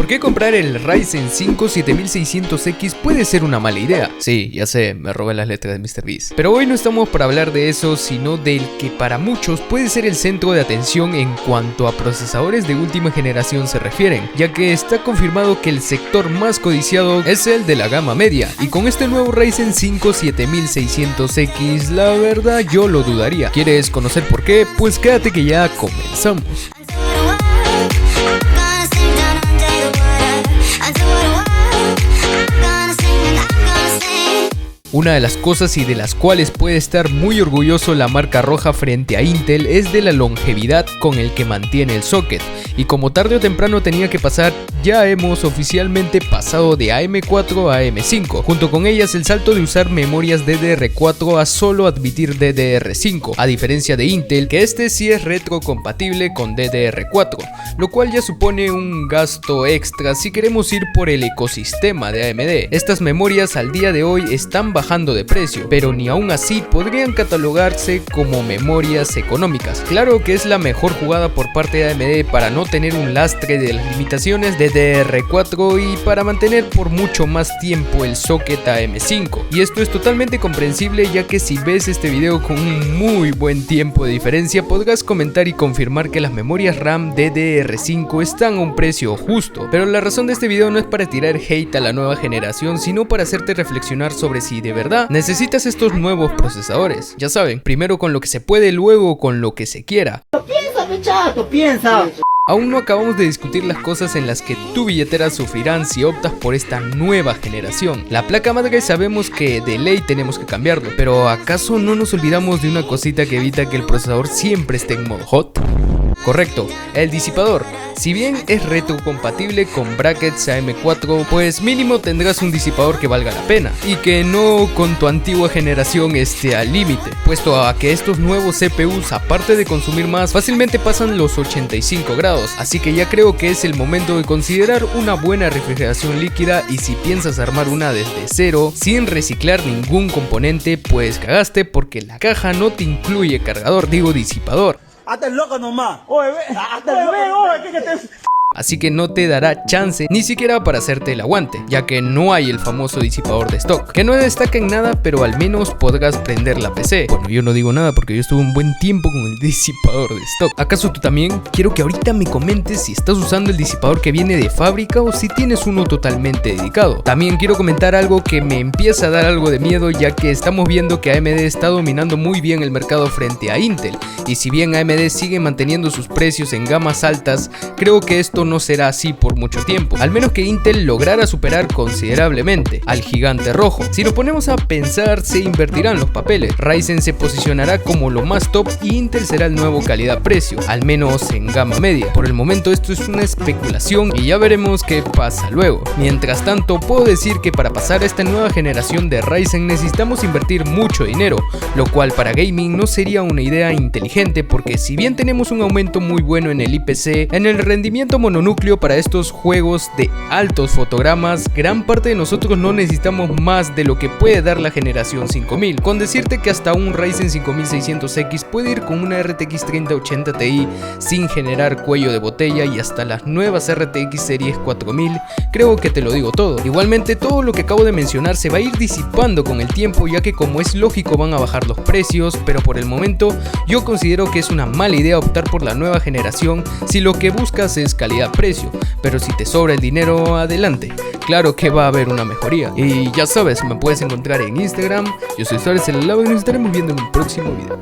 ¿Por qué comprar el Ryzen 5 7600X puede ser una mala idea? Sí, ya sé, me robé las letras de MrBeast. Pero hoy no estamos para hablar de eso, sino del que para muchos puede ser el centro de atención en cuanto a procesadores de última generación se refieren, ya que está confirmado que el sector más codiciado es el de la gama media, y con este nuevo Ryzen 5 7600X, la verdad yo lo dudaría. ¿Quieres conocer por qué? Pues quédate que ya comenzamos. Una de las cosas y de las cuales puede estar muy orgulloso la marca roja frente a Intel es de la longevidad con el que mantiene el socket, y como tarde o temprano tenía que pasar, ya hemos oficialmente pasado de AM4 a AM5, junto con ellas el salto de usar memorias DDR4 a solo admitir DDR5, a diferencia de Intel, que este sí es retrocompatible con DDR4, lo cual ya supone un gasto extra si queremos ir por el ecosistema de AMD. Estas memorias al día de hoy están bajando de precio, pero ni aún así podrían catalogarse como memorias económicas. Claro que es la mejor jugada por parte de AMD para no tener un lastre de las limitaciones de DDR4 y para mantener por mucho más tiempo el socket AM5, y esto es totalmente comprensible, ya que si ves este video con un muy buen tiempo de diferencia podrás comentar y confirmar que las memorias RAM DDR5 están a un precio justo. Pero la razón de este video no es para tirar hate a la nueva generación, sino para hacerte reflexionar sobre si de verdad necesitas estos nuevos procesadores. Ya saben, primero con lo que se puede, luego con lo que se quiera. Piensa, pechato, piensa. Aún no acabamos de discutir las cosas en las que tu billetera sufrirán si optas por esta nueva generación. La placa madre sabemos que de ley tenemos que cambiarlo, pero ¿acaso no nos olvidamos de una cosita que evita que el procesador siempre esté en modo hot? Correcto, el disipador. Si bien es retrocompatible con brackets AM4, pues mínimo tendrás un disipador que valga la pena, y que no con tu antigua generación esté al límite, puesto a que estos nuevos CPUs, aparte de consumir más, fácilmente pasan los 85 grados, así que ya creo que es el momento de considerar una buena refrigeración líquida, y si piensas armar una desde cero, sin reciclar ningún componente, pues cagaste, porque la caja no te incluye cargador, digo disipador. Hasta el loco nomás. Oye, ve. Hasta el ve, ¿qué te... Así que no te dará chance ni siquiera para hacerte el aguante, ya que no hay el famoso disipador de stock, que no destaca en nada, pero al menos podrás prender la PC. Bueno, yo no digo nada porque yo estuve un buen tiempo con el disipador de stock. ¿Acaso tú también? Quiero que ahorita me comentes si estás usando el disipador que viene de fábrica o si tienes uno totalmente dedicado. También quiero comentar algo que me empieza a dar algo de miedo, ya que estamos viendo que AMD está dominando muy bien el mercado frente a Intel, y si bien AMD sigue manteniendo sus precios en gamas altas, creo que esto no será así por mucho tiempo, al menos que Intel lograra superar considerablemente al gigante rojo. Si nos ponemos a pensar, se invertirán los papeles. Ryzen se posicionará como lo más top y Intel será el nuevo calidad-precio, al menos en gama media. Por el momento esto es una especulación y ya veremos qué pasa luego. Mientras tanto, puedo decir que para pasar a esta nueva generación de Ryzen necesitamos invertir mucho dinero, lo cual para gaming no sería una idea inteligente, porque si bien tenemos un aumento muy bueno en el IPC, en el rendimiento mononúcleo para estos juegos de altos fotogramas, gran parte de nosotros no necesitamos más de lo que puede dar la generación 5000, con decirte que hasta un Ryzen 5600X puede ir con una RTX 3080 Ti sin generar cuello de botella, y hasta las nuevas RTX series 4000, creo que te lo digo todo. Igualmente, todo lo que acabo de mencionar se va a ir disipando con el tiempo, ya que como es lógico van a bajar los precios, pero por el momento yo considero que es una mala idea optar por la nueva generación si lo que buscas es calidad-precio. Pero si te sobra el dinero, adelante, claro que va a haber una mejoría. Y ya sabes, me puedes encontrar en Instagram, yo soy Suárez el Lava, y nos estaremos viendo en un próximo video.